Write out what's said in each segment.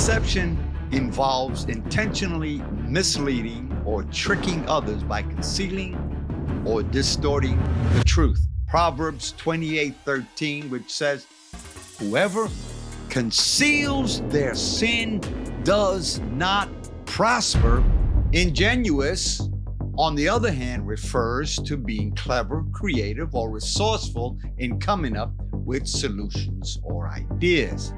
Deception involves intentionally misleading or tricking others by concealing or distorting the truth. Proverbs 28:13, which says, "Whoever conceals their sin does not prosper." Ingenuous, on the other hand, refers to being clever, creative, or resourceful in coming up with solutions or ideas.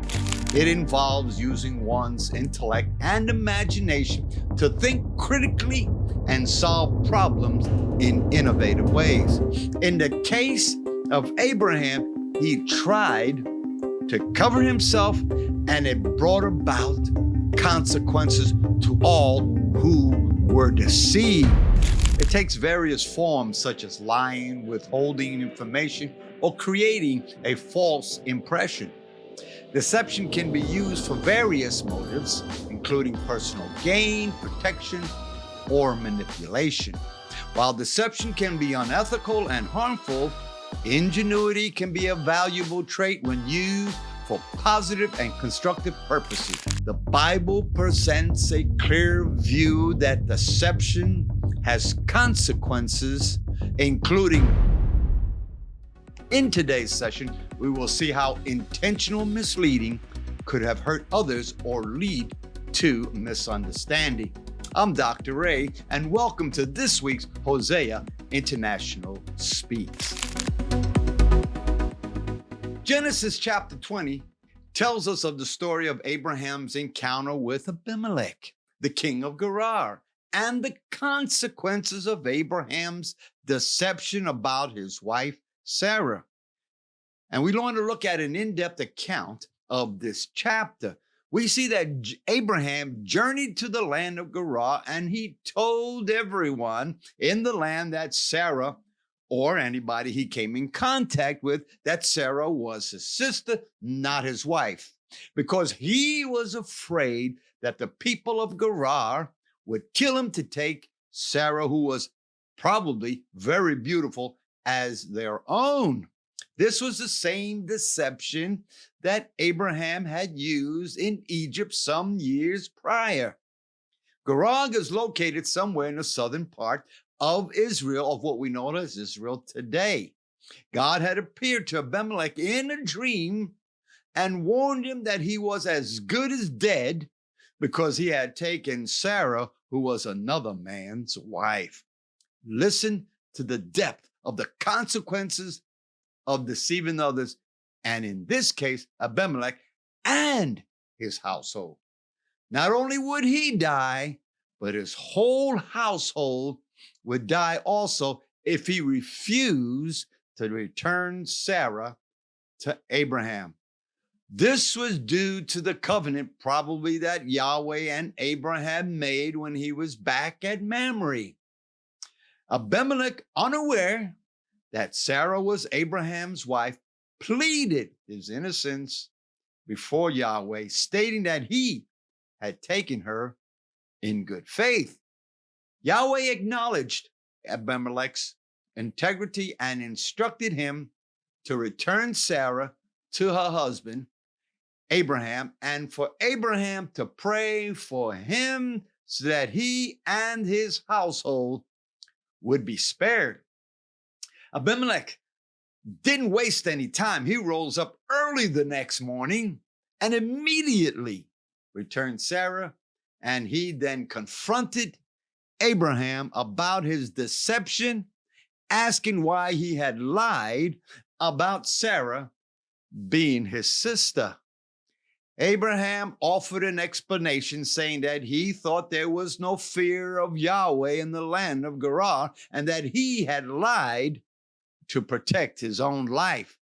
It involves using one's intellect and imagination to think critically and solve problems in innovative ways. In the case of Abraham, he tried to cover himself, and it brought about consequences to all who were deceived. It takes various forms such as lying, withholding information, or creating a false impression. Deception can be used for various motives, including personal gain, protection, or manipulation. While deception can be unethical and harmful, ingenuity can be a valuable trait when used for positive and constructive purposes. The Bible presents a clear view that deception has consequences, including. In today's session, we will see how intentional misleading could have hurt others or lead to misunderstanding. I'm Dr. Ray, and welcome to this week's Hosea International Speaks. Genesis chapter 20 tells us of the story of Abraham's encounter with Abimelech, the king of Gerar, and the consequences of Abraham's deception about his wife, Sarah. And we want to look at an in-depth account of this chapter. We see that Abraham journeyed to the land of Gerar, and he told everyone in the land that Sarah, or anybody he came in contact with, that Sarah was his sister, not his wife, because he was afraid that the people of Gerar would kill him to take Sarah, who was probably very beautiful, as their own. This was the same deception that Abraham had used in Egypt some years prior. Gerar is located somewhere in the southern part of Israel, of what we know as Israel today. God had appeared to Abimelech in a dream and warned him that he was as good as dead because he had taken Sarah, who was another man's wife. Listen to the depth of the consequences of deceiving others, and in this case, Abimelech and his household. Not only would he die, but his whole household would die also if he refused to return Sarah to Abraham. This was due to the covenant probably that Yahweh and Abraham made when he was back at Mamre. Abimelech, unaware that Sarah was Abraham's wife, pleaded his innocence before Yahweh, stating that he had taken her in good faith. Yahweh acknowledged Abimelech's integrity and instructed him to return Sarah to her husband, Abraham, and for Abraham to pray for him so that he and his household would be spared. Abimelech didn't waste any time. He rose up early the next morning and immediately returned Sarah, and he then confronted Abraham about his deception, asking why he had lied about Sarah being his sister. Abraham offered an explanation, saying that he thought there was no fear of Yahweh in the land of Gerar, and that he had lied to protect his own life.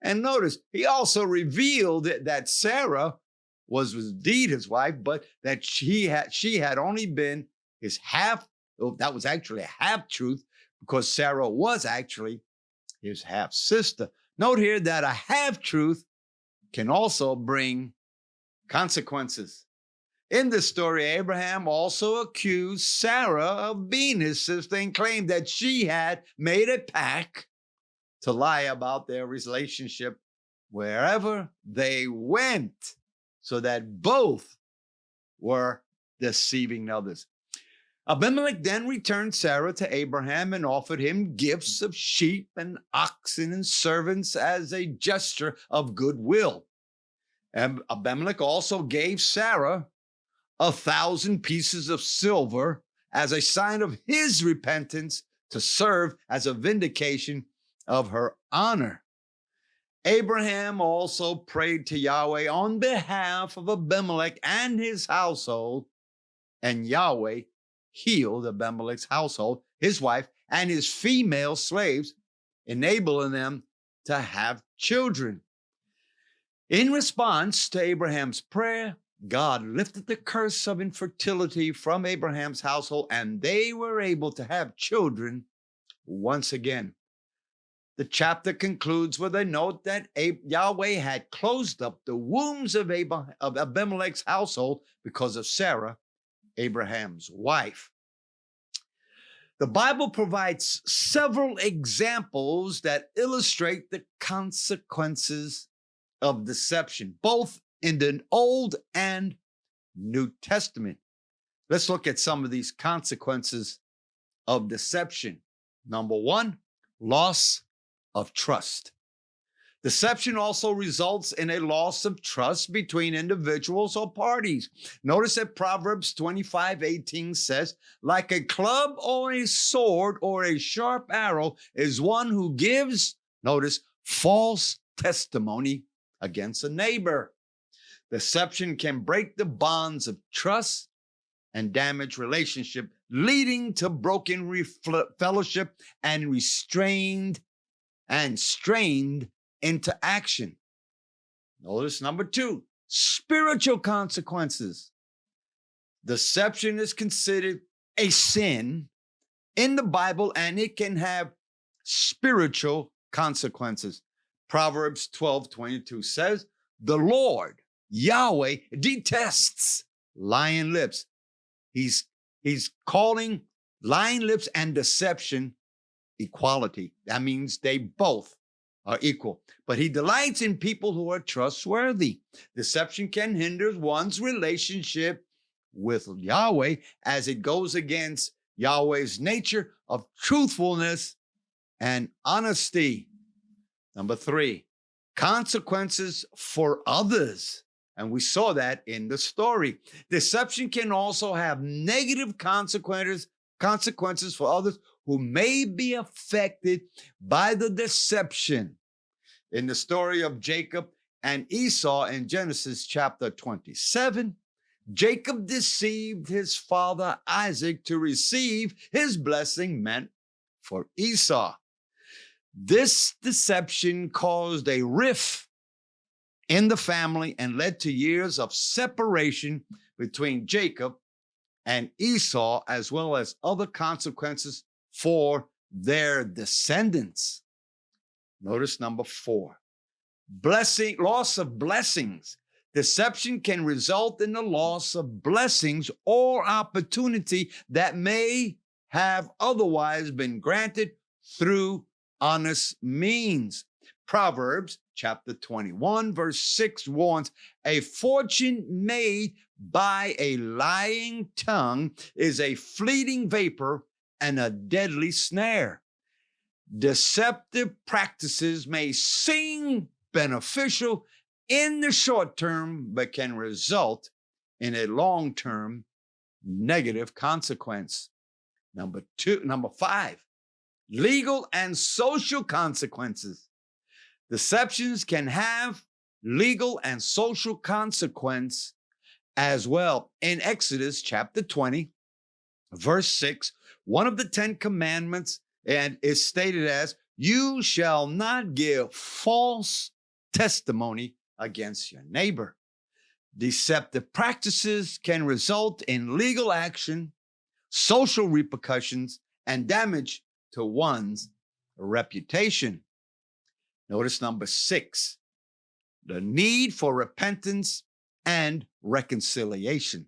And notice, he also revealed that Sarah was indeed his wife, but that she had only been his that was actually a half-truth, because Sarah was actually his half-sister. Note here that a half-truth can also bring consequences. In this story, Abraham also accused Sarah of being his sister and claimed that she had made a pact to lie about their relationship wherever they went, so that both were deceiving others. Abimelech then returned Sarah to Abraham and offered him gifts of sheep and oxen and servants as a gesture of goodwill. And Abimelech also gave Sarah 1,000 pieces of silver as a sign of his repentance to serve as a vindication of her honor. Abraham also prayed to Yahweh on behalf of Abimelech and his household, and Yahweh healed Abimelech's household, his wife, and his female slaves, enabling them to have children. In response to Abraham's prayer, God lifted the curse of infertility from Abraham's household, and they were able to have children once again. The chapter concludes with a note that Yahweh had closed up the wombs of Abimelech's household because of Sarah, Abraham's wife. The Bible provides several examples that illustrate the consequences of deception, both in the Old and New Testament. Let's look at some of these consequences of deception. Number one, loss of trust. Deception also results in a loss of trust between individuals or parties. Notice that Proverbs 25:18 says, like a club or a sword or a sharp arrow is one who gives, notice, false testimony against a neighbor. Deception can break the bonds of trust and damage relationship, leading to broken fellowship and strained into action. Notice number two, spiritual consequences. Deception is considered a sin in the Bible, and it can have spiritual consequences. Proverbs 12:22 says, the Lord, Yahweh, detests lying lips. He's calling lying lips and deception equality. That means they both are equal. But he delights in people who are trustworthy. Deception can hinder one's relationship with Yahweh as it goes against Yahweh's nature of truthfulness and honesty. Number three, consequences for others. And we saw that in the story. Deception can also have negative consequences for others who may be affected by the deception. In the story of Jacob and Esau in Genesis chapter 27, Jacob deceived his father Isaac to receive his blessing meant for Esau. This deception caused a rift in the family and led to years of separation between Jacob and Esau, as well as other consequences for their descendants. Notice number four, loss of blessings. Deception can result in the loss of blessings or opportunity that may have otherwise been granted through honest means. Proverbs chapter 21, verse 6 warns, a fortune made by a lying tongue is a fleeting vapor and a deadly snare. Deceptive practices may seem beneficial in the short term, but can result in a long-term negative consequence. Number five, legal and social consequences. Deceptions can have legal and social consequence as well. In Exodus chapter 20, verse 6, one of the 10 commandments and is stated as, you shall not give false testimony against your neighbor. Deceptive practices can result in legal action, social repercussions, and damage to one's reputation. Notice number 6, the need for repentance and reconciliation.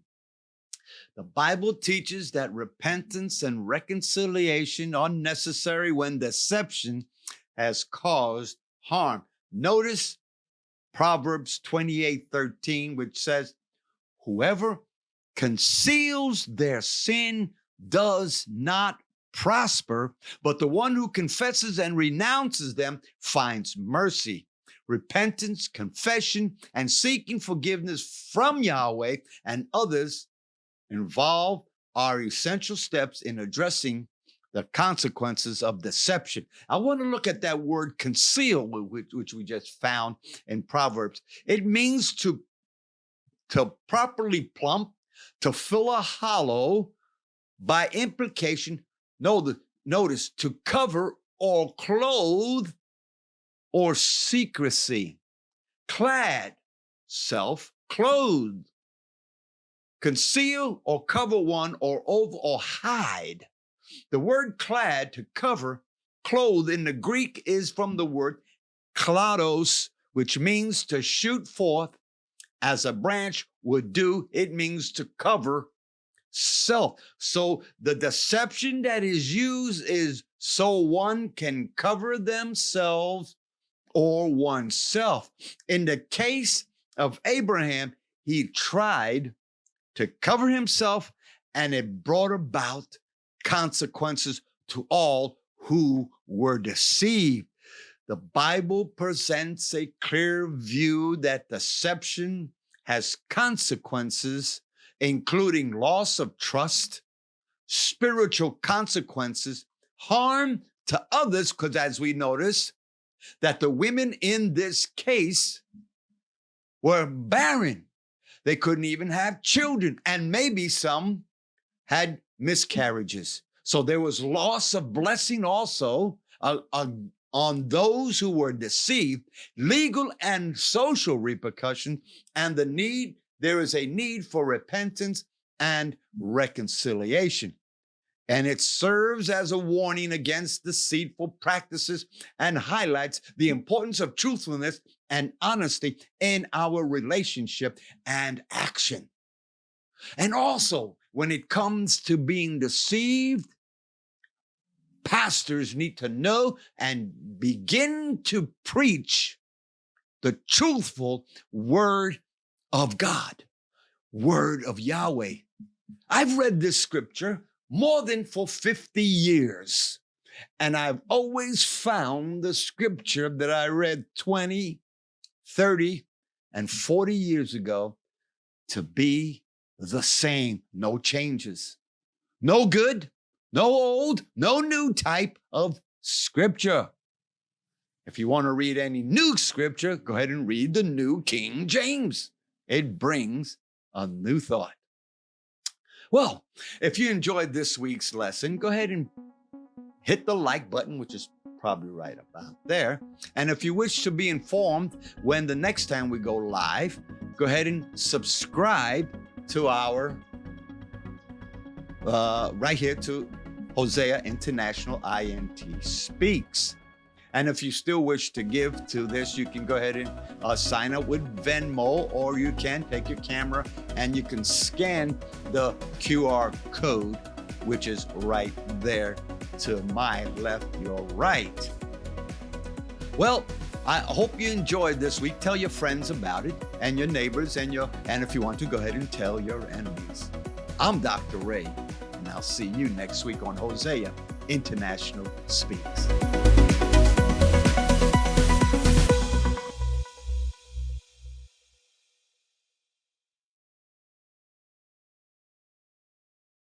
The Bible teaches that repentance and reconciliation are necessary when deception has caused harm. Notice Proverbs 28:13, which says, whoever conceals their sin does not prosper, but the one who confesses and renounces them finds mercy. Repentance, confession, and seeking forgiveness from Yahweh and others involved are essential steps in addressing the consequences of deception. I want to look at that word conceal, which we just found in Proverbs. It means to properly plump, to fill a hollow, by implication, notice, to cover or clothe or secrecy. Clad, self, clothed. Conceal or cover one or over or hide. The word clad, to cover, clothe in the Greek is from the word klados, which means to shoot forth as a branch would do. It means to cover self. So the deception that is used is so one can cover themselves or oneself. In the case of Abraham, he tried to cover himself, and it brought about consequences to all who were deceived. The Bible presents a clear view that deception has consequences, including loss of trust, spiritual consequences, harm to others, because as we notice, that the women in this case were barren. They couldn't even have children, and maybe some had miscarriages. So there was loss of blessing also on those who were deceived, legal and social repercussions, and there is a need for repentance and reconciliation. And it serves as a warning against deceitful practices and highlights the importance of truthfulness and honesty in our relationship and action. And also, when it comes to being deceived, pastors need to know and begin to preach the truthful word of God, word of Yahweh. I've read this scripture more than for 50 years, and I've always found the scripture that I read 20, 30, and 40 years ago to be the same. No changes, no good, no old, no new type of scripture. If you want to read any new scripture, go ahead and read the New King James. It brings a new thought. Well, if you enjoyed this week's lesson, go ahead and hit the like button, which is probably right about there. And if you wish to be informed when the next time we go live, go ahead and subscribe to our, right here to Hosea International INT Speaks. And if you still wish to give to this, you can go ahead and sign up with Venmo, or you can take your camera and you can scan the QR code, which is right there to my left, your right. Well, I hope you enjoyed this week. Tell your friends about it, and your neighbors, and if you want to, go ahead and tell your enemies. I'm Dr. Ray, and I'll see you next week on Hosea International Speaks.